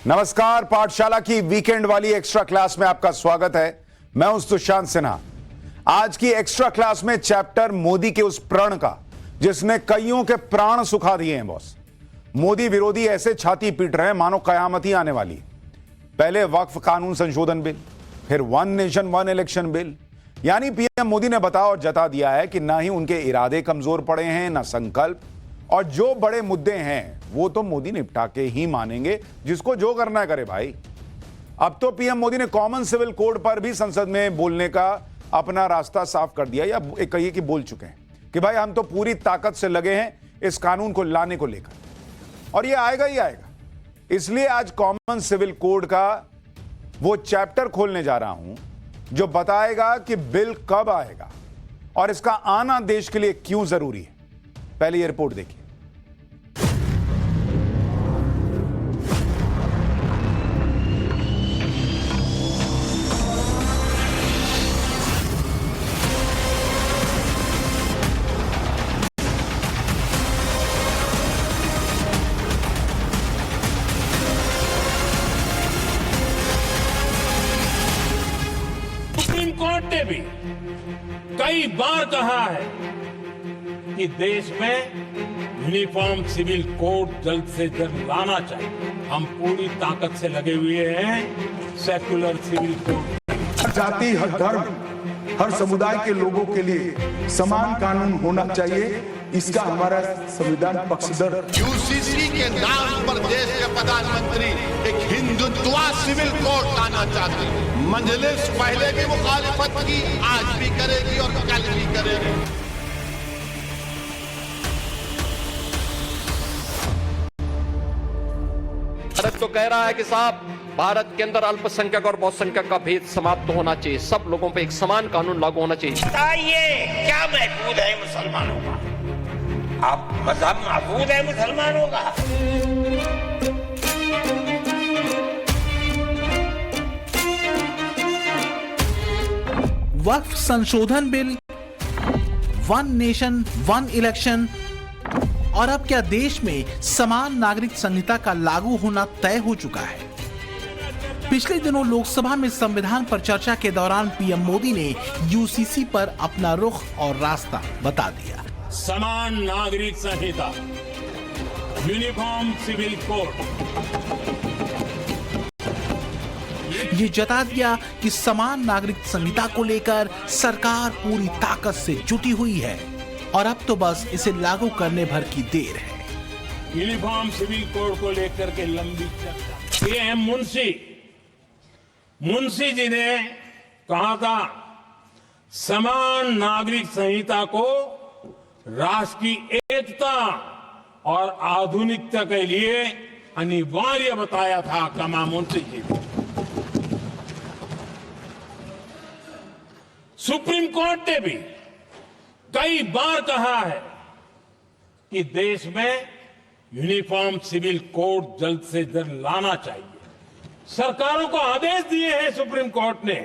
नमस्कार, पाठशाला की वीकेंड वाली एक्स्ट्रा क्लास में आपका स्वागत है। मैं हूं सुशांत सिन्हा। आज की एक्स्ट्रा क्लास में चैप्टर मोदी के उस प्रण का जिसने कईयों के प्राण सुखा दिए हैं। बॉस, मोदी विरोधी ऐसे छाती पीट रहे हैं मानो कयामत ही आने वाली है। पहले वक्फ कानून संशोधन बिल, फिर one nation one election bill. यानी पीएम मोदी ने बताया और जता दिया है कि ना ही उनके इरादे कमजोर पड़े हैं, ना संकल्प, और जो बड़े मुद्दे हैं वो तो मोदी निपटा के ही मानेंगे, जिसको जो करना है करे भाई। अब तो पीएम मोदी ने कॉमन सिविल कोड पर भी संसद में बोलने का अपना रास्ता साफ कर दिया, या एक कहिए कि बोल चुके हैं कि भाई हम तो पूरी ताकत से लगे हैं इस कानून को लाने को लेकर, और ये आएगा ही आएगा। इसलिए आज कॉमन सिविल कोड का वो चैप्टर खोलने जा रहा हूं जो बताएगा कि बिल कब आएगा और इसका आना देश के लिए क्यों जरूरी है। पहले ये रिपोर्ट देखिए। सुप्रीम कोर्ट ने भी कई बार कहा है कि देश में यूनिफॉर्म सिविल कोड जल्द से जल्द लाना चाहिए। हम पूरी ताकत से लगे हुए हैं सेक्युलर सिविल कोड। हर जाति, हर धर्म, हर समुदाय के लोगों के लिए समान कानून होना चाहिए, इसका हमारा संविधान पक्षधर। यूसीसी के नाम पर देश के प्रधानमंत्री एक हिंदुत्वा सिविल कोड लाना चाहते हैं। मजलिस पहले भी मुखालिफत की, आज भी करेगी और कल भी करेगी। भारत तो कह रहा है कि साहब भारत के अंदर अल्पसंख्यक और बहुसंख्यक का भेद समाप्त होना चाहिए, सब लोगों पे एक समान कानून लागू होना चाहिए। बताइए क्या महफूज है मुसलमानों का? आप मजहब महफूज है मुसलमानों का? वक्फ संशोधन bill, one nation one election, और अब क्या देश में समान नागरिक संहिता का लागू होना तय हो चुका है। पिछले दिनों लोकसभा में संविधान पर चर्चा के दौरान पीएम मोदी ने यूसीसी पर अपना रुख और रास्ता बता दिया। समान नागरिक संहिता, यूनिफॉर्म सिविल कोड, ये जता दिया कि समान नागरिक संहिता को लेकर सरकार पूरी ताकत से जुटी हुई है और अब तो बस इसे लागू करने भर की देर है। यूनिफॉर्म सिविल कोड को लेकर के लंबी चर्चा। ये मुंशी जी ने कहा था समान नागरिक संहिता को राष्ट्र की एकता और आधुनिकता के लिए अनिवार्य बताया था कमा मुंशी जी ने। सुप्रीम कोर्ट ने भी कई बार कहा है कि देश में यूनिफॉर्म सिविल कोड जल्द से जल्द लाना चाहिए। सरकारों को आदेश दिए हैं सुप्रीम कोर्ट ने,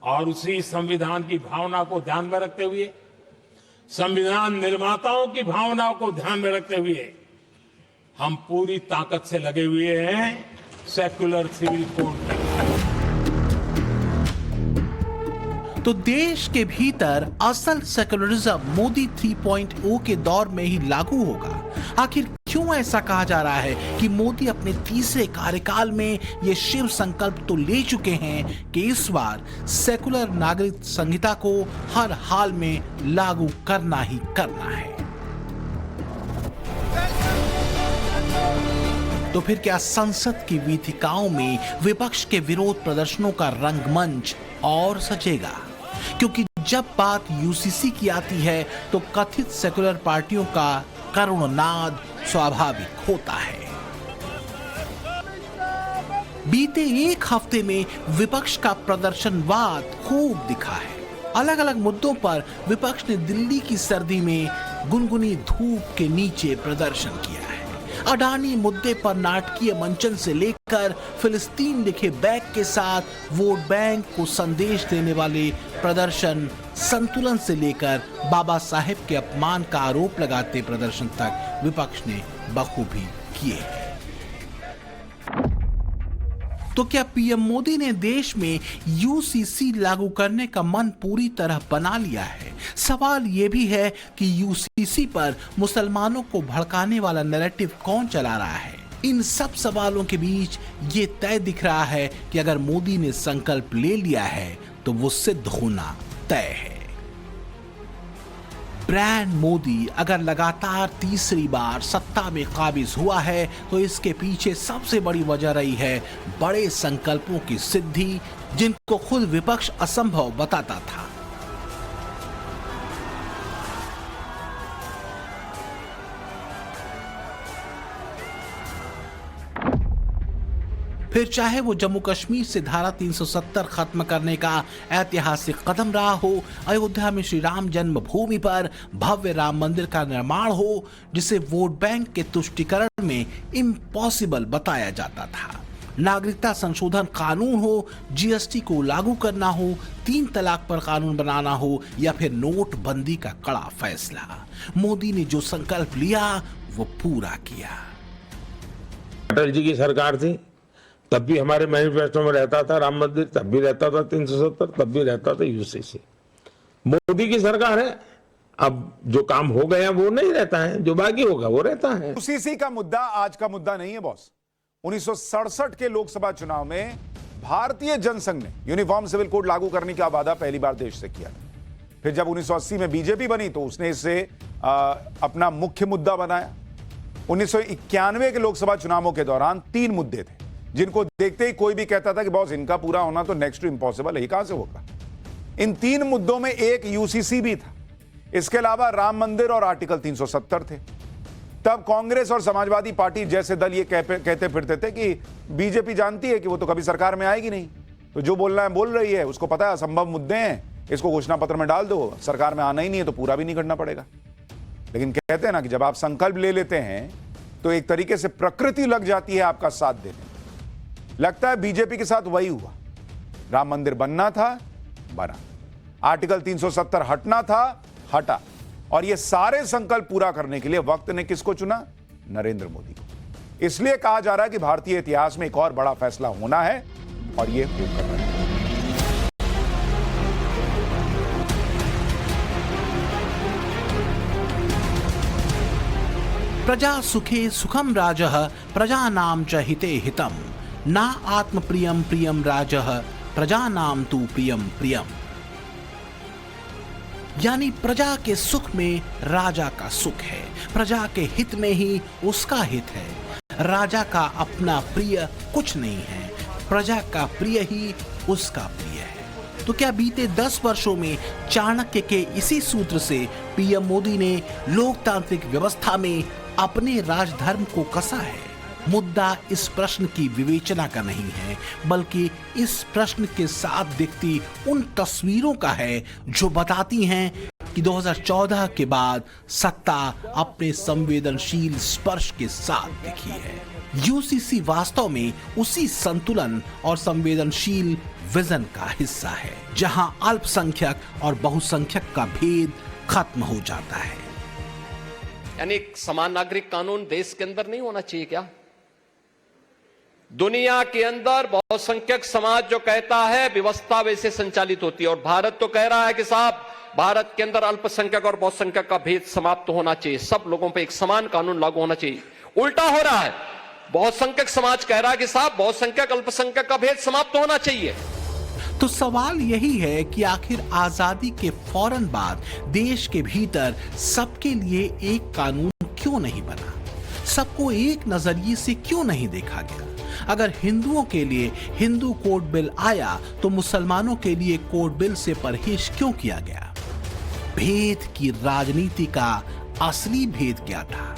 और उसी संविधान की भावना को ध्यान में रखते हुए, संविधान निर्माताओं की भावनाओं को ध्यान में रखते हुए हम पूरी ताकत से लगे हुए हैं सेक्युलर सिविल कोड में। तो देश के भीतर असल सेक्युलरिज्म मोदी 3.0 के दौर में ही लागू होगा। आखिर क्यों ऐसा कहा जा रहा है कि मोदी अपने तीसरे कार्यकाल में ये शिव संकल्प तो ले चुके हैं कि इस बार सेक्युलर नागरिक संहिता को हर हाल में लागू करना ही करना है। तो फिर क्या संसद की वीथिकाओं में विपक्ष के विरोध प्रदर्शनों का रंगमंच और सजेगा? क्योंकि जब बात यूसीसी की आती है तो कथित सेक्युलर पार्टियों का करुण नाद स्वाभाविक होता है। बीते एक हफ्ते में विपक्ष का प्रदर्शनवाद खूब दिखा है। अलग अलग मुद्दों पर विपक्ष ने दिल्ली की सर्दी में गुनगुनी धूप के नीचे प्रदर्शन किया है। अडानी मुद्दे पर नाटकीय मंचन से लेकर फिलिस्तीन लिखे बैग के साथ वोट बैंक को संदेश देने वाले प्रदर्शन, संतुलन से लेकर बाबा साहेब के अपमान का आरोप लगाते प्रदर्शन तक विपक्ष ने बखूबी किए हैं। तो क्या पीएम मोदी ने देश में यूसीसी लागू करने का मन पूरी तरह बना लिया है? सवाल यह भी है कि यूसीसी पर मुसलमानों को भड़काने वाला नैरेटिव कौन चला रहा है? इन सब सवालों के बीच ये तय दिख रहा है कि अगर मोदी ने संकल्प ले लिया है तो वो सिद्ध होना तय है। ब्रांड मोदी अगर लगातार तीसरी बार सत्ता में काबिज हुआ है तो इसके पीछे सबसे बड़ी वजह रही है बड़े संकल्पों की सिद्धि, जिनको खुद विपक्ष असंभव बताता था। फिर चाहे वो जम्मू कश्मीर से धारा 370 खत्म करने का ऐतिहासिक कदम रहा हो, अयोध्या में श्री राम जन्मभूमि पर भव्य राम मंदिर का निर्माण हो, जिसे वोट बैंक के तुष्टीकरण में इम्पॉसिबल बताया जाता था, नागरिकता संशोधन कानून हो, जीएसटी को लागू करना हो, 3 तलाक पर कानून बनाना हो, या फिर नोटबंदी का कड़ा फैसला, मोदी ने जो संकल्प लिया वो पूरा किया। अटल जी की सरकार थी, तब भी हमारे मैनिफेस्टो में रहता था राम मंदिर, तब भी रहता था 370, तब भी रहता था यूसीसी। मोदी की सरकार है, अब जो काम हो गया वो नहीं रहता है, जो बाकी होगा वो रहता है। यूसीसी का मुद्दा आज का मुद्दा नहीं है बॉस। 1967 के लोकसभा चुनाव में भारतीय जनसंघ ने यूनिफॉर्म सिविल कोड लागू करने का वादा पहली बार देश से किया था। फिर जब 1980 में बीजेपी बनी तो उसने इसे अपना मुख्य मुद्दा बनाया। 1991 के लोकसभा चुनावों के दौरान 3 मुद्दे थे जिनको देखते ही कोई भी कहता था कि बॉस इनका पूरा होना तो नेक्स्ट टू इम्पॉसिबल है, कहां से होगा। इन 3 मुद्दों में एक यूसीसी भी था। इसके अलावा राम मंदिर और आर्टिकल 370 थे। तब कांग्रेस और समाजवादी पार्टी जैसे दल ये कहते फिरते थे कि बीजेपी जानती है कि वो तो कभी सरकार में आएगी नहीं, तो जो बोलना है बोल रही है, उसको पता है असंभव मुद्दे हैं, इसको घोषणा पत्र में डाल दो, सरकार में आना ही नहीं है तो पूरा भी नहीं करना पड़ेगा। लेकिन कहते हैं ना कि जब आप संकल्प ले लेते हैं तो एक तरीके से प्रकृति लग जाती है आपका साथ देने। लगता है बीजेपी के साथ वही हुआ। राम मंदिर बनना था, बना। आर्टिकल 370 हटना था, हटा। और ये सारे संकल्प पूरा करने के लिए वक्त ने किसको चुना? नरेंद्र मोदी को। इसलिए कहा जा रहा है कि भारतीय इतिहास में एक और बड़ा फैसला होना है और ये होकर रहा है। प्रजा सुखे सुखम राजः प्रजानां च हिते हितम् ना आत्मप्रियम प्रियम राजः प्रजानां तु प्रियम प्रियम। यानी प्रजा के सुख में राजा का सुख है, प्रजा के हित में ही उसका हित है। राजा का अपना प्रिय कुछ नहीं है, प्रजा का प्रिय ही उसका प्रिय है। तो क्या बीते 10 वर्षों में चाणक्य के इसी सूत्र से पीएम मोदी ने लोकतांत्रिक व्यवस्था में अपने राजधर्म को कसा है? मुद्दा इस प्रश्न की विवेचना का नहीं है, बल्कि इस प्रश्न के साथ दिखती उन तस्वीरों का है जो बताती हैं कि 2014 के बाद सत्ता अपने संवेदनशील स्पर्श के साथ दिखी है। यूसीसी वास्तव में उसी संतुलन और संवेदनशील विजन का हिस्सा है, जहां अल्पसंख्यक और बहुसंख्यक का भेद खत्म हो जाता है। यानी एक समान नागरिक कानून देश के अंदर नहीं होना चाहिए क्या? दुनिया के अंदर बहुसंख्यक समाज जो कहता है व्यवस्था वैसे संचालित होती है, और भारत तो कह रहा है कि साहब भारत के अंदर अल्पसंख्यक और बहुसंख्यक का भेद समाप्त होना चाहिए, सब लोगों पे एक समान कानून लागू होना चाहिए। उल्टा हो रहा है, बहुसंख्यक समाज कह रहा है कि साहब बहुसंख्यक अल्पसंख्यक का भेद समाप्त होना चाहिए। तो सवाल यही है कि आखिर आजादी के फौरन बाद देश के भीतर सबके लिए एक कानून क्यों नहीं बना? सबको एक नजरिए से क्यों नहीं देखा गया? अगर हिंदुओं के लिए हिंदू कोड बिल आया तो मुसलमानों के लिए कोड बिल से परहेज क्यों किया गया? भेद की राजनीति का असली भेद क्या था?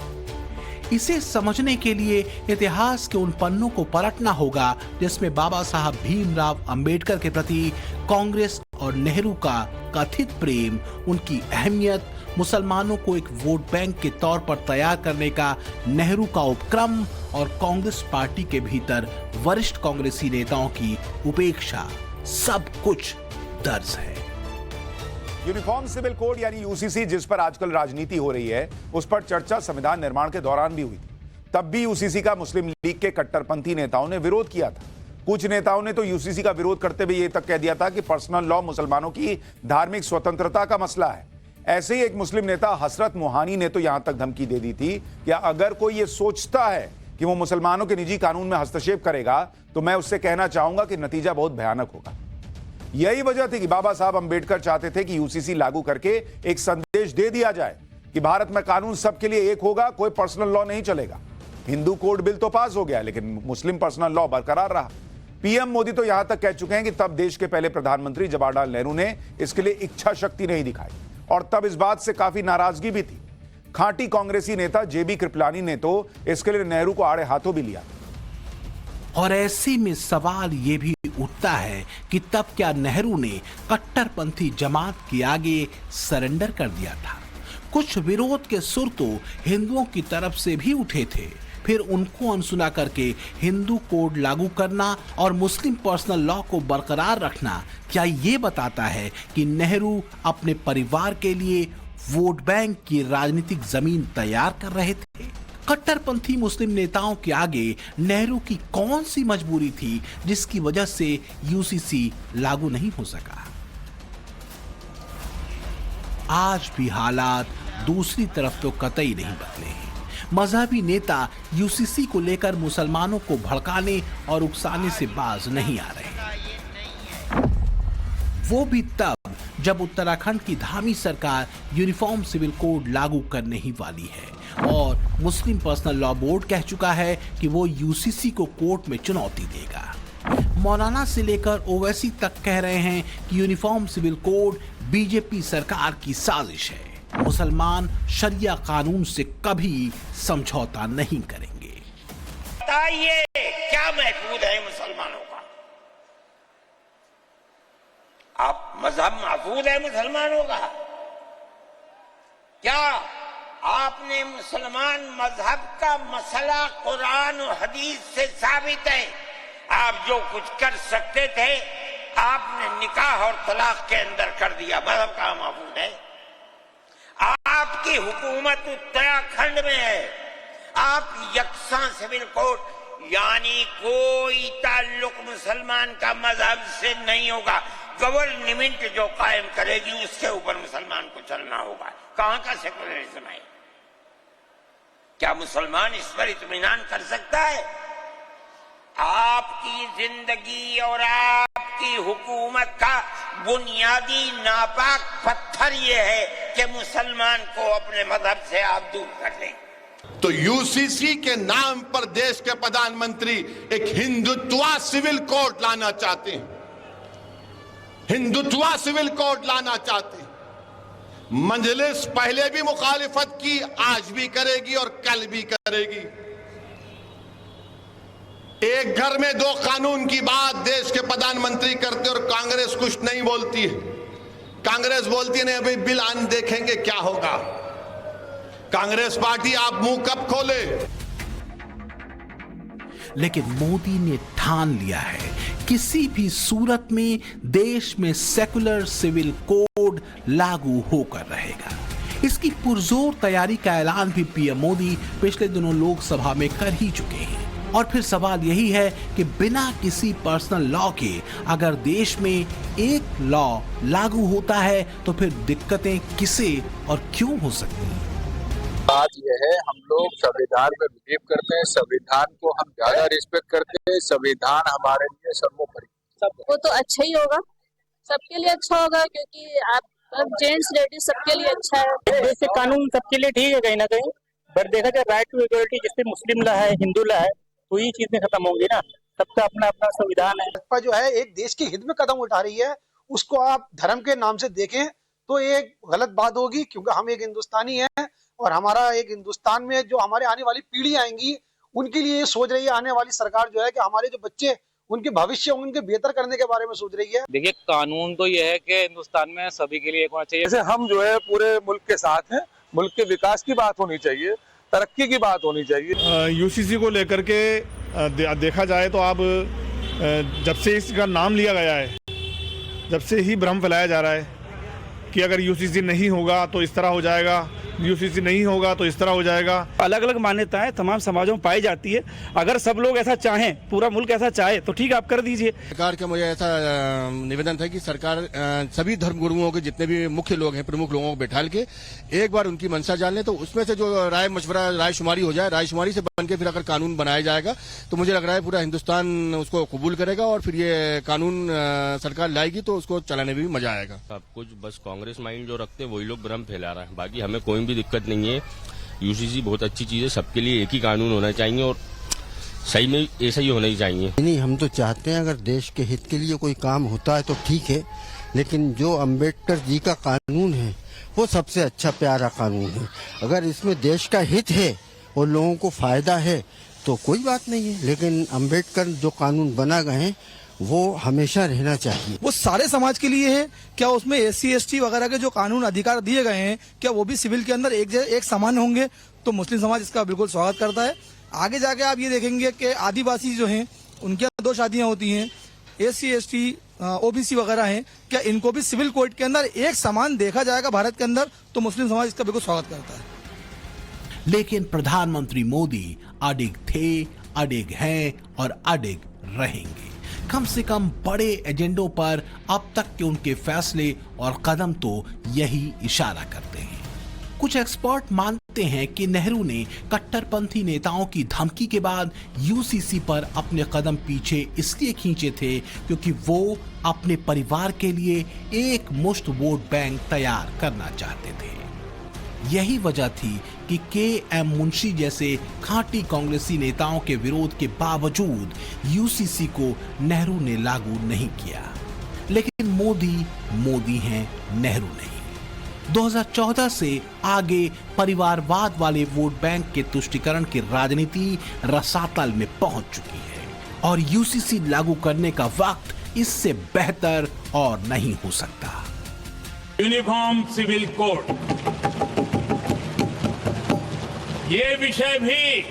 इसे समझने के लिए इतिहास के उन पन्नों को पलटना होगा जिसमें बाबा साहब भीमराव अंबेडकर के प्रति कांग्रेस और नेहरू का कथित प्रेम, उनकी अहमियत, मुसलमानों को एक वोट बैंक के तौर पर तैयार करने का नेहरू का उपक्रम और कांग्रेस पार्टी के भीतर वरिष्ठ कांग्रेसी नेताओं की उपेक्षा, सब कुछ दर्ज है। यूनिफॉर्म सिविल कोड यानी यूसीसी जिस पर आजकल राजनीति हो रही है, उस पर चर्चा संविधान निर्माण के दौरान भी हुई थी। तब भी यूसीसी का मुस्लिम लीग के कट्टरपंथी नेताओं ने विरोध किया था। कुछ नेताओं ने तो यूसीसी का विरोध करते हुए यह तक कह दिया था कि पर्सनल लॉ मुसलमानों की धार्मिक स्वतंत्रता का मसला है। ऐसे ही एक मुस्लिम नेता हसरत मोहानी ने तो यहां तक धमकी दे दी थी कि अगर कोई यह सोचता है कि वो मुसलमानों के निजी कानून में हस्तक्षेप करेगा तो मैं उससे कहना चाहूंगा कि नतीजा बहुत भयानक होगा। यही वजह थी कि बाबा साहब अंबेडकर चाहते थे कि यूसीसी लागू करके एक संदेश दे दिया जाए कि भारत में कानून सबके लिए एक होगा, कोई पर्सनल लॉ नहीं चलेगा। हिंदू कोड बिल तो पास हो गया लेकिन मुस्लिम पर्सनल लॉ बरकरार रहा। पीएम मोदी तो यहां तक कह चुके हैं कि तब देश के पहले प्रधानमंत्री जवाहरलाल नेहरू ने इसके लिए इच्छा शक्ति नहीं दिखाई और तब इस बात से काफी नाराजगी भी थी। खांटी कांग्रेसी नेता जेबी कृपलानी ने तो इसके लिए नेहरू को आड़े हाथों भी लिया। और ऐसे में सवाल ये भी उठता है कि तब क्या नेहरू ने कट्टरपंथी जमात के आगे सरेंडर कर दिया था? कुछ विरोध के सुर तो हिंदुओं की तरफ से भी उठे थे। फिर उनको अनसुना करके हिंदू कोड लागू करना और मुस्लिम पर्सनल लॉ को बरकरार रखना क्या ये बताता है कि नेहरू अपने परिवार के लिए वोट बैंक की राजनीतिक जमीन तैयार कर रहे थे? कट्टरपंथी मुस्लिम नेताओं के आगे नेहरू की कौन सी मजबूरी थी जिसकी वजह से यूसीसी लागू नहीं हो सका? आज भी हालात दूसरी तरफ तो कतई नहीं बदले हैं। मजहबी नेता यूसीसी को लेकर मुसलमानों को भड़काने और उकसाने से बाज नहीं आ रहे। वो भी तब जब उत्तराखंड की धामी सरकार यूनिफॉर्म सिविल कोड लागू करने ही वाली है और मुस्लिम पर्सनल लॉ बोर्ड कह चुका है कि वो यूसीसी को कोर्ट में चुनौती देगा। मौलाना से लेकर ओवैसी तक कह रहे हैं कि यूनिफॉर्म सिविल कोड बीजेपी सरकार की साजिश है। मुसलमान शरिया कानून से कभी समझौता नहीं करेंगे। बताइए क्या महफूज है मुसलमानों का? आप मजहब महफूज है मुसलमानों का? क्या आपने मुसलमान मजहब का मसला कुरान और हदीस से साबित है? आप जो कुछ कर सकते थे आपने निकाह और तलाक के अंदर कर दिया। मजहब का महफूज है? आपकी हुकूमत उत्तराखंड में है। आप यकसा सिविल कोड यानी कोई ताल्लुक मुसलमान का मजहब से नहीं होगा। गवर्नमेंट जो कायम करेगी उसके ऊपर मुसलमान को चलना होगा। कहां का सेकुलरिज्म है? क्या मुसलमान इस पर इत्मीनान कर सकता है? आपकी जिंदगी और आपकी हुकूमत का बुनियादी नापाक पत्थर यह है कि मुसलमान को अपने मजहब से आप दूर कर दें। तो यूसीसी के नाम पर देश के प्रधानमंत्री एक हिंदुत्वा सिविल कोड लाना चाहते हैं। हिंदुत्वा सिविल कोड लाना चाहते हैं। मजलिस पहले भी मुखालिफत की, आज भी करेगी और कल भी करेगी। एक घर में दो कानून की बात देश के प्रधानमंत्री करते और कांग्रेस कुछ नहीं बोलती है। कांग्रेस बोलती है नहीं अभी बिल आन देखेंगे क्या होगा। कांग्रेस पार्टी आप मुंह कब खोले? लेकिन मोदी ने ठान लिया है किसी भी सूरत में देश में सेकुलर सिविल कोड लागू होकर रहेगा। इसकी पुरजोर तैयारी का ऐलान भी पीएम मोदी पिछले दिनों लोकसभा में कर ही चुके हैं। और फिर सवाल यही है कि बिना किसी पर्सनल लॉ के अगर देश में एक लॉ लागू होता है तो फिर दिक्कतें किसे और क्यों हो सकती हैं? बात यह है, हम लोग संविधान में बिलीव करते हैं, संविधान को हम ज्यादा रिस्पेक्ट करते हैं। संविधान हमारे लिए सर्वोपरि। वो तो अच्छा ही होगा, सबके लिए अच्छा होगा क्योंकि आप जेंट्स लेडीज सबके लिए अच्छा है। वैसे कानून सबके लिए ठीक है कहीं ना कहीं, बट देखा जाए राइट टू इक्वलिटी जिससे मुस्लिम ला है हिंदू ला है तो ये चीजें खत्म होंगी ना। सबका अपना अपना संविधान है। भाजपा जो है एक देश के हित में कदम उठा रही है, उसको आप धर्म के नाम से देखें तो ये गलत बात होगी क्योंकि हम एक हिंदुस्तानी हैं और हमारा एक हिंदुस्तान में जो हमारे आने वाली पीढ़ी आएंगी उनके लिए ये सोच रही है आने वाली सरकार जो है कि हमारे जो बच्चे उनके भविष्य उनके बेहतर करने के बारे में सोच रही है। देखिए कानून तो ये है कि हिंदुस्तान में सभी के लिए एक होना चाहिए। जैसे हम जो है पूरे मुल्क के साथ हैं, मुल्क के विकास की बात होनी चाहिए, तरक्की की बात होनी चाहिए। यूसीसी को लेकर के देखा जाए तो अब जब से इसका नाम लिया गया है, जब से ही भ्रम फैलाया जा रहा है कि अगर यूसीसी नहीं होगा तो इस तरह हो जाएगा, यूसीसी नहीं होगा तो इस तरह हो जाएगा। अलग अलग मान्यताएं तमाम समाजों में पाई जाती है। अगर सब लोग ऐसा चाहें, पूरा मुल्क ऐसा चाहे तो ठीक आप कर दीजिए। सरकार का मुझे ऐसा निवेदन था कि सरकार सभी धर्म गुरुओं के जितने भी मुख्य लोग हैं, प्रमुख लोगों को बैठाल के एक बार उनकी मंशा जान ले, तो उसमें से जो राय मशवरा रायशुमारी हो जाए, रायशुमारी से बन के फिर अगर कानून बनाया जाएगा तो मुझे लग रहा है पूरा हिंदुस्तान उसको कबूल करेगा और फिर ये कानून सरकार लाएगी तो उसको चलाने में भी मजा आएगा। सब कुछ बस कांग्रेस माइंड जो रखते हैं वही लोग भ्रम फैला रहा है, बाकी हमें कोई भी दिक्कत नहीं है। यूसीसी बहुत अच्छी चीज है, सबके लिए एक ही कानून होना चाहिए और सही में ऐसा ही होना ही चाहिए। नहीं, हम तो चाहते हैं अगर देश के हित के लिए कोई काम होता है तो ठीक है, लेकिन जो अंबेडकर जी का कानून है वो सबसे अच्छा प्यारा कानून है। अगर इसमें देश का हित है और लोगों को फायदा है तो कोई बात नहीं है, लेकिन अंबेडकर जो कानून बना गए हैं वो हमेशा रहना चाहिए। वो सारे समाज के लिए है क्या? उसमें SC ST वगैरह के जो कानून अधिकार दिए गए हैं क्या वो भी सिविल के अंदर एक समान होंगे? तो मुस्लिम समाज इसका बिल्कुल स्वागत करता है। आगे जाके आप ये देखेंगे कि आदिवासी जो हैं उनके 2 शादियां होती हैं, SC ST OBC वगैरह हैं, क्या इनको भी सिविल कोड के अंदर एक समान देखा जाएगा भारत के अंदर? तो मुस्लिम समाज इसका बिल्कुल स्वागत करता है। लेकिन प्रधानमंत्री मोदी अडिग थे, अडिग हैं और अडिग रहेंगे। कम से कम बड़े एजेंडों पर अब तक के उनके फैसले और कदम तो यही इशारा करते हैं। कुछ एक्सपर्ट मानते हैं कि नेहरू ने कट्टरपंथी नेताओं की धमकी के बाद यूसीसी पर अपने कदम पीछे इसलिए खींचे थे क्योंकि वो अपने परिवार के लिए एक मुश्त वोट बैंक तैयार करना चाहते थे। यही वजह थी कि KM मुंशी जैसे खांटी कांग्रेसी नेताओं के विरोध के बावजूद यूसीसी को नेहरू ने लागू नहीं किया। लेकिन मोदी हैं, नेहरू नहीं। 2014 से आगे परिवारवाद वाले वोट बैंक के तुष्टीकरण की राजनीति रसातल में पहुंच चुकी है और यूसीसी लागू करने का वक्त इससे बेहतर और नहीं हो सकता। यूनिफॉर्म सिविल कोड, ये विषय भी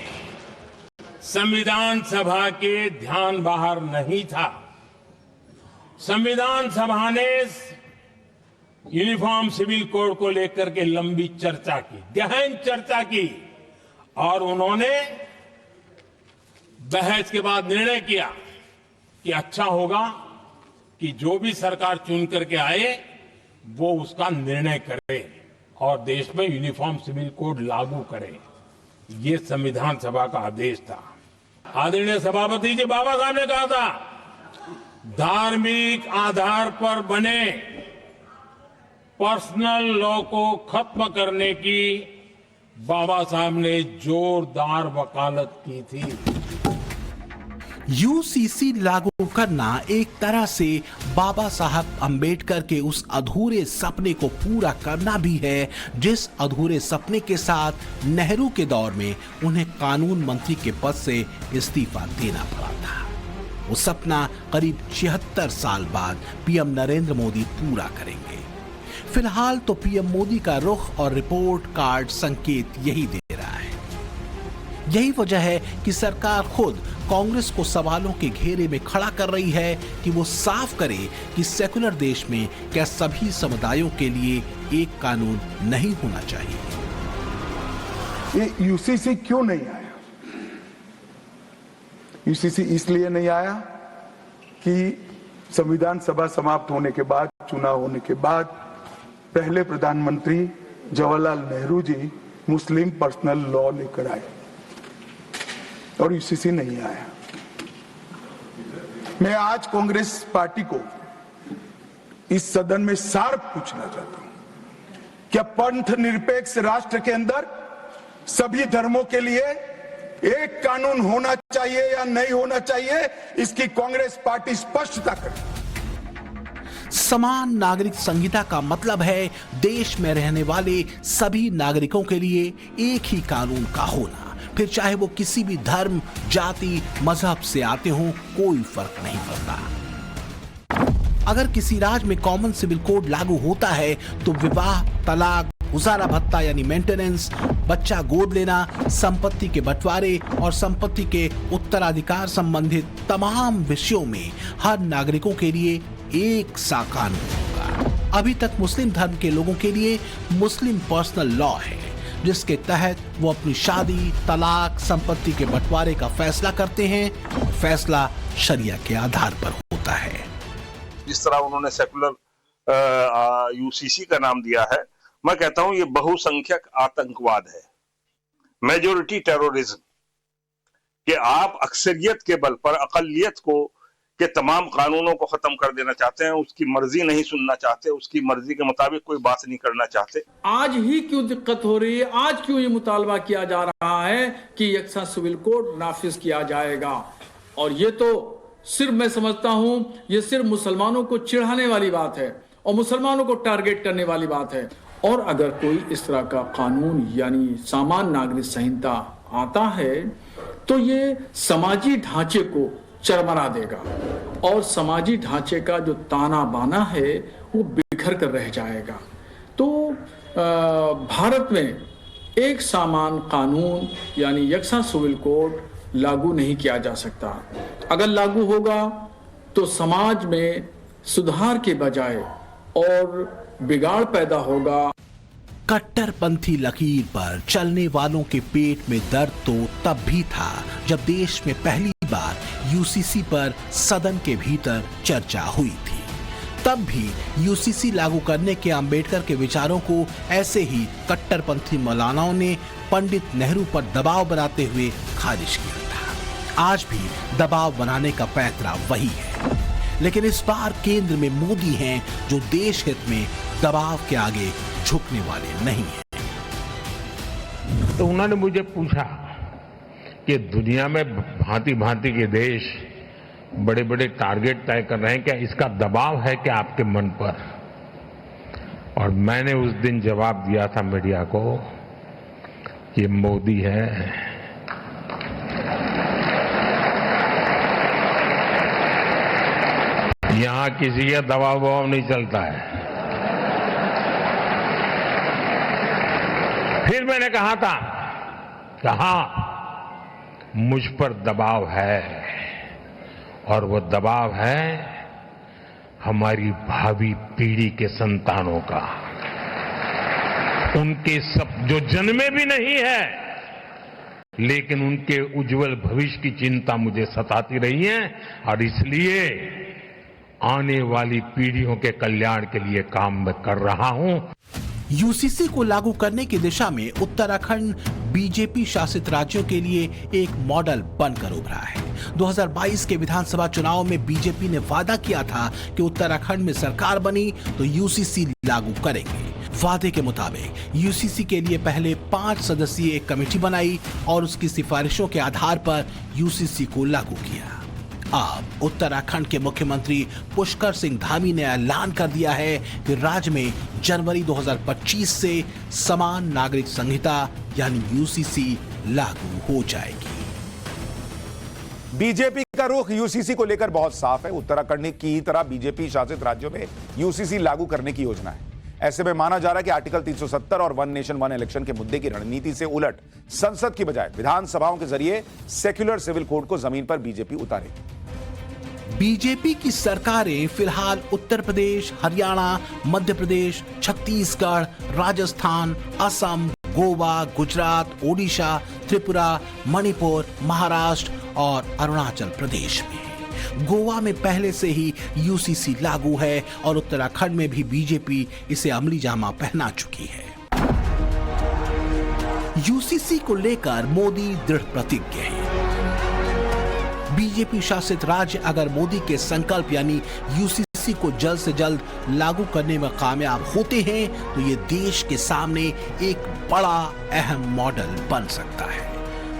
संविधान सभा के ध्यान बाहर नहीं था। संविधान सभा ने यूनिफॉर्म सिविल कोड को लेकर के लंबी चर्चा की, गहन चर्चा की और उन्होंने बहस के बाद निर्णय किया कि अच्छा होगा कि जो भी सरकार चुन करके आए वो उसका निर्णय करे और देश में यूनिफॉर्म सिविल कोड लागू करे। ये संविधान सभा का आदेश था। आदरणीय सभापति जी बाबा साहब ने कहा था, धार्मिक आधार पर बने पर्सनल लॉ को खत्म करने की बाबा साहब ने जोरदार वकालत की थी। यूसीसी लागू करना एक तरह से बाबा साहब अंबेडकर के उस अधूरे सपने को पूरा करना भी है जिस अधूरे सपने के साथ नेहरू के दौर में उन्हें कानून मंत्री के पद से इस्तीफा देना पड़ा था। वो सपना करीब 76 साल बाद पीएम नरेंद्र मोदी पूरा करेंगे। फिलहाल तो पीएम मोदी का रुख और रिपोर्ट कार्ड संकेत यही दे रहा है। यही वजह है कि सरकार खुद कांग्रेस को सवालों के घेरे में खड़ा कर रही है कि वो साफ करे कि सेकुलर देश में क्या सभी समुदायों के लिए एक कानून नहीं होना चाहिए। ये यूसीसी क्यों नहीं आया? यूसीसी इसलिए नहीं आया कि संविधान सभा समाप्त होने के बाद, चुनाव होने के बाद पहले प्रधानमंत्री जवाहरलाल नेहरू जी मुस्लिम पर्सनल लॉ लेकर आए और यूसीसी नहीं आया। मैं आज कांग्रेस पार्टी को इस सदन में साफ पूछना चाहता हूं, क्या पंथ निरपेक्ष राष्ट्र के अंदर सभी धर्मों के लिए एक कानून होना चाहिए या नहीं होना चाहिए? इसकी कांग्रेस पार्टी स्पष्टता करे। समान नागरिक संहिता का मतलब है देश में रहने वाले सभी नागरिकों के लिए एक ही कानून का होना, फिर चाहे वो किसी भी धर्म, जाति, मजहब से आते हों, कोई फर्क नहीं पड़ता। अगर किसी राज्य में कॉमन सिविल कोड लागू होता है तो विवाह, तलाक, गुजारा भत्ता यानी मेंटेनेंस, बच्चा गोद लेना, संपत्ति के बंटवारे और संपत्ति के उत्तराधिकार संबंधित तमाम विषयों में हर नागरिकों के लिए एक सा कानून होगा। अभी तक मुस्लिम धर्म के लोगों के लिए मुस्लिम पर्सनल लॉ है, जिसके तहत वो अपनी शादी, तलाक, संपत्ति के बंटवारे का फैसला करते हैं। फैसला शरिया के आधार पर होता है। जिस तरह उन्होंने सेकुलर यूसीसी का नाम दिया है, मैं कहता हूं ये बहुसंख्यक आतंकवाद है, मेजोरिटी टेररिज्म, कि आप अक्सरियत के बल पर अकलियत को के तमाम कानूनों को खत्म कर देना चाहते हैं, उसकी मर्जी नहीं सुनना चाहते, उसकी मर्जी के मुताबिक कोई बात नहीं करना चाहते। आज ही क्यों दिक्कत हो रही है? आज क्यों ये मुतालबा किया जा रहा है कि यकसा सिविल कोड नाफिज किया जाएगा? और ये तो सिर्फ मैं समझता हूं ये सिर्फ मुसलमानों को चिढ़ाने वाली बात है और मुसलमानों को टारगेट करने वाली बात है। और अगर कोई इस तरह का कानून यानी सामान्य नागरिक संहिता आता है तो ये समाजी ढांचे को चरमरा देगा और समाजी ढांचे का जो ताना बाना है वो बिखर कर रह जाएगा। तो भारत में एक समान कानून यानी यकसा सिविल कोड लागू नहीं किया जा सकता। अगर लागू होगा तो समाज में सुधार के बजाय और बिगाड़ पैदा होगा। कट्टरपंथी लकीर पर चलने वालों के पेट में दर्द तो तब भी था जब देश में पहली बार यूसीसी पर सदन के भीतर चर्चा हुई थी। तब भी यूसीसी लागू करने के अंबेडकर के विचारों को ऐसे ही कट्टरपंथी मौलानाओं ने पंडित नेहरू पर दबाव बनाते हुए खारिज किया था। आज भी दबाव बनाने का पैंतरा वही है, लेकिन इस बार केंद्र में मोदी हैं जो देश हित में दबाव के आगे झुकने वाले नहीं हैं। तो उन्होंने मुझे पूछा कि दुनिया में भांति भांति के देश बड़े बड़े टारगेट तय कर रहे हैं, क्या इसका दबाव है क्या आपके मन पर? और मैंने उस दिन जवाब दिया था मीडिया को, ये मोदी है, यहां किसी का दबाव नहीं चलता है। फिर मैंने कहा था मुझ पर दबाव है और वो दबाव है हमारी भावी पीढ़ी के संतानों का, उनके सब जो जन्मे भी नहीं है लेकिन उनके उज्जवल भविष्य की चिंता मुझे सताती रही है और इसलिए आने वाली पीढ़ियों के कल्याण के लिए काम मैं कर रहा हूं। यूसीसी को लागू करने की दिशा में उत्तराखंड बीजेपी शासित राज्यों के लिए एक मॉडल बनकर उभरा है। 2022 के विधानसभा चुनाव में बीजेपी ने वादा किया था कि उत्तराखंड में सरकार बनी तो यूसीसी लागू करेंगे। वादे के मुताबिक यूसीसी के लिए पहले 5 सदस्यीय एक कमेटी बनाई और उसकी सिफारिशों के आधार पर यूसीसी को लागू किया। अब उत्तराखंड के मुख्यमंत्री पुष्कर सिंह धामी ने ऐलान कर दिया है कि राज्य में जनवरी 2025 से समान नागरिक संहिता यानी यूसीसी लागू हो जाएगी। बीजेपी का रुख यूसीसी को लेकर बहुत साफ है। उत्तराखंड की तरह बीजेपी शासित राज्यों में यूसीसी लागू करने की योजना है। ऐसे में माना जा रहा है कि आर्टिकल 370 और वन नेशन वन इलेक्शन के मुद्दे की रणनीति से उलट संसद की बजाय विधानसभाओं के जरिए सेक्युलर सिविल कोड को जमीन पर बीजेपी उतारेगी। बीजेपी की सरकारें फिलहाल उत्तर प्रदेश, हरियाणा, मध्य प्रदेश, छत्तीसगढ़, राजस्थान, असम, गोवा, गुजरात, ओडिशा, त्रिपुरा, मणिपुर, महाराष्ट्र और अरुणाचल प्रदेश में। गोवा में पहले से ही यूसीसी लागू है और उत्तराखंड में भी बीजेपी इसे अमली जामा पहना चुकी है। यूसीसी को लेकर मोदी दृढ़ प्रतिज्ञ है। बीजेपी शासित राज्य अगर मोदी के संकल्प यानी यूसीसी को जल्द से जल्द लागू करने में कामयाब होते हैं तो ये देश के सामने एक बड़ा अहम मॉडल बन सकता है।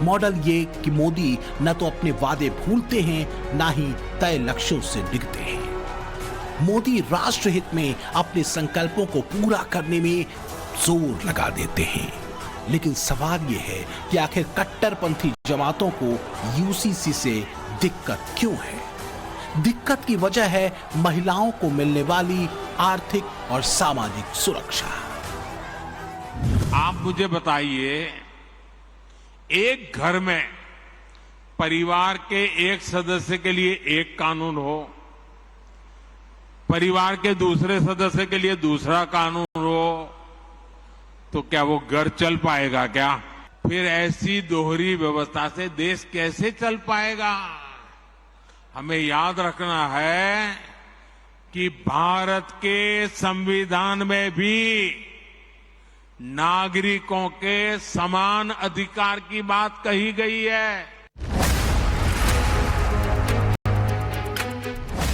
मॉडल ये कि मोदी न तो अपने वादे भूलते हैं ना ही तय लक्ष्यों से डिगते हैं। मोदी राष्ट्रहित में अपने संकल्पों को पूरा करने में जोर लगा देते हैं। लेकिन सवाल ये है कि आखिर कट्टरपंथी जमातों को यूसीसी से दिक्कत क्यों है? दिक्कत की वजह है महिलाओं को मिलने वाली आर्थिक और सामाजिक सुरक्षा। आप मुझे बताइए, एक घर में परिवार के एक सदस्य के लिए एक कानून हो, परिवार के दूसरे सदस्य के लिए दूसरा कानून हो, तो क्या वो घर चल पाएगा क्या? फिर ऐसी दोहरी व्यवस्था से देश कैसे चल पाएगा? हमें याद रखना है कि भारत के संविधान में भी नागरिकों के समान अधिकार की बात कही गई है।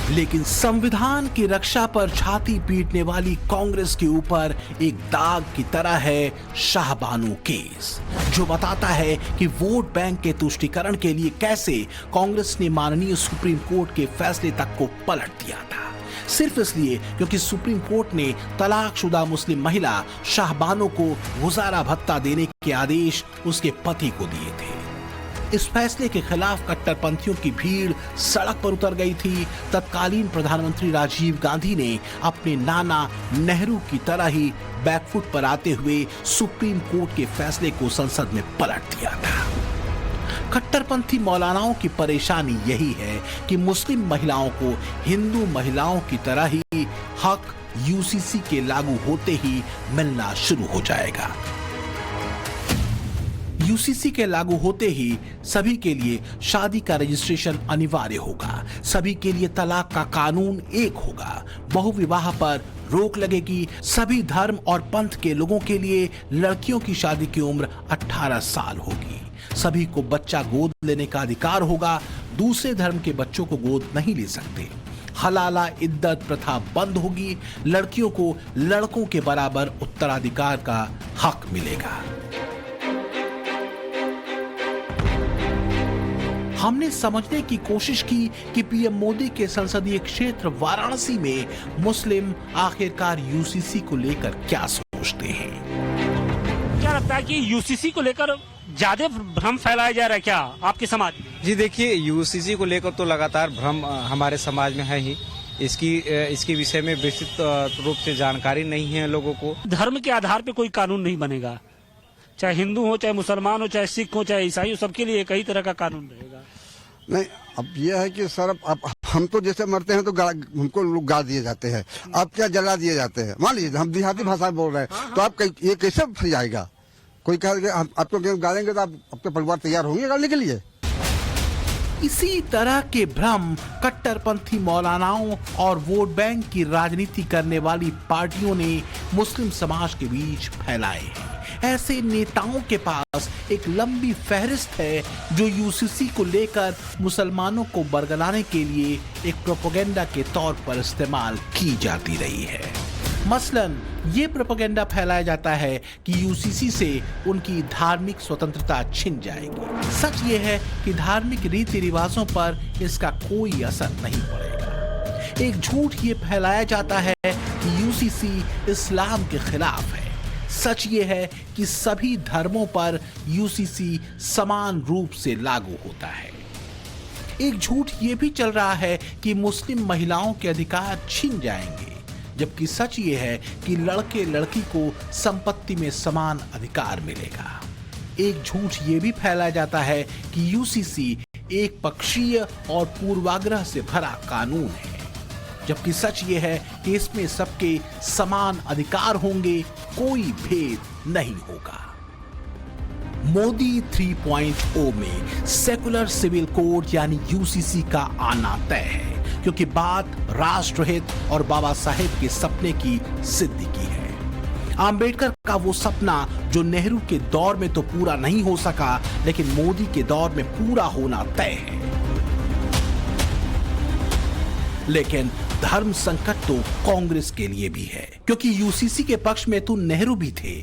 लेकिन संविधान की रक्षा पर छाती पीटने वाली कांग्रेस के ऊपर एक दाग की तरह है शाहबानो केस, जो बताता है कि वोट बैंक के तुष्टीकरण के लिए कैसे कांग्रेस ने माननीय सुप्रीम कोर्ट के फैसले तक को पलट दिया था, सिर्फ इसलिए क्योंकि सुप्रीम कोर्ट ने तलाकशुदा मुस्लिम महिला शाहबानो को गुजारा भत्ता देने के आदेश उसके पति को दिए थे। इस फैसले के खिलाफ कट्टरपंथियों की भीड़ सड़क पर उतर गई थी। तत्कालीन प्रधानमंत्री राजीव गांधी ने अपने नाना नेहरू की तरह ही बैकफुट पर आते हुए सुप्रीम कोर्ट के फैसले को संसद में पलट दिया था। कट्टरपंथी मौलानाओं की परेशानी यही है कि मुस्लिम महिलाओं को हिंदू महिलाओं की तरह ही हक यूसीसी के लागू होते ही मिलना शुरू हो जाएगा। यूसीसी के लागू होते ही सभी के लिए शादी का रजिस्ट्रेशन अनिवार्य होगा, सभी के लिए तलाक का कानून एक होगा, बहुविवाह पर रोक लगेगी, सभी धर्म और पंथ के लोगों के लिए लड़कियों की शादी की उम्र 18 साल होगी, सभी को बच्चा गोद लेने का अधिकार होगा, दूसरे धर्म के बच्चों को गोद नहीं ले सकते, हलाला इद्दत प्रथा बंद होगी, लड़कियों को लड़कों के बराबर उत्तराधिकार का हक मिलेगा। हमने समझने की कोशिश की कि पीएम मोदी के संसदीय क्षेत्र वाराणसी में मुस्लिम आखिरकार यूसीसी को लेकर क्या सोचते हैं। क्या लगता है कि यूसीसी को लेकर ज्यादा भ्रम फैलाया जा रहा है क्या आपके समाज में? जी देखिए, यूसीसी को लेकर तो लगातार भ्रम हमारे समाज में है ही। इसके विषय में विस्तृत रूप से जानकारी नहीं है लोगों को। धर्म के आधार पे कोई कानून नहीं बनेगा, चाहे हिंदू हो, चाहे मुसलमान हो, चाहे सिख हो, चाहे ईसाई हो, सबके लिए एक ही तरह का कानून रहेगा। नहीं, अब यह है कि सर अब हम तो जैसे मरते हैं तो हमको लोग गा दिए जाते हैं, अब क्या जला दिए जाते हैं। मान लीजिए हम देहाती भाषा बोल रहे हैं तो आप ये कैसे फंस जाएगा? कोई कहेगा आपको गालेंगे तो आप आपके परिवार तैयार होंगे गालने के लिए। इसी तरह के भ्रम कट्टरपंथी मौलानाओं और वोट बैंक की राजनीति करने वाली पार्टियों ने मुस्लिम समाज के बीच फैलाए हैं। ऐसे नेताओं के पास एक लंबी फहरिस्त है जो यूसीसी को लेकर मुसलमानों को बरगलाने के लिए एक प्रोपेगेंडा के तौर पर इस्तेमाल की जाती रही है। मसलन ये प्रोपेगेंडा फैलाया जाता है कि यूसीसी से उनकी धार्मिक स्वतंत्रता छिन जाएगी। सच ये है कि धार्मिक रीति रिवाजों पर इसका कोई असर नहीं पड़ेगा। एक झूठ ये फैलाया जाता है कि यूसीसी इस्लाम के खिलाफ है। सच ये है कि सभी धर्मों पर यूसीसी समान रूप से लागू होता है। एक झूठ ये भी चल रहा है कि मुस्लिम महिलाओं के अधिकार छीन जाएंगे, जबकि सच ये है कि लड़के लड़की को संपत्ति में समान अधिकार मिलेगा। एक झूठ ये भी फैलाया जाता है कि यूसीसी एक पक्षीय और पूर्वाग्रह से भरा कानून है, जबकि सच ये है कि इसमें सबके समान अधिकार होंगे, कोई भेद नहीं होगा। मोदी 3.0 में सेकुलर सिविल कोड यानी यूसीसी का आना तय है, क्योंकि बात राष्ट्रहित और बाबा साहेब के सपने की सिद्धि की है। आम्बेडकर का वो सपना जो नेहरू के दौर में तो पूरा नहीं हो सका, लेकिन मोदी के दौर में पूरा होना तय है। लेकिन धर्म संकट तो कांग्रेस के लिए भी है, क्योंकि यूसीसी के पक्ष में तो नेहरू भी थे।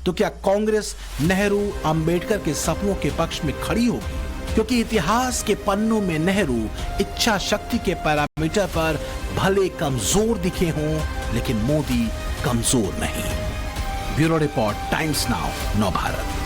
तो क्या कांग्रेस नेहरू अंबेडकर के सपनों के पक्ष में खड़ी होगी? क्योंकि इतिहास के पन्नों में नेहरू इच्छा शक्ति के पैरामीटर पर भले कमजोर दिखे हों, लेकिन मोदी कमजोर नहीं। ब्यूरो रिपोर्ट, टाइम्स नाउ, नव भारत।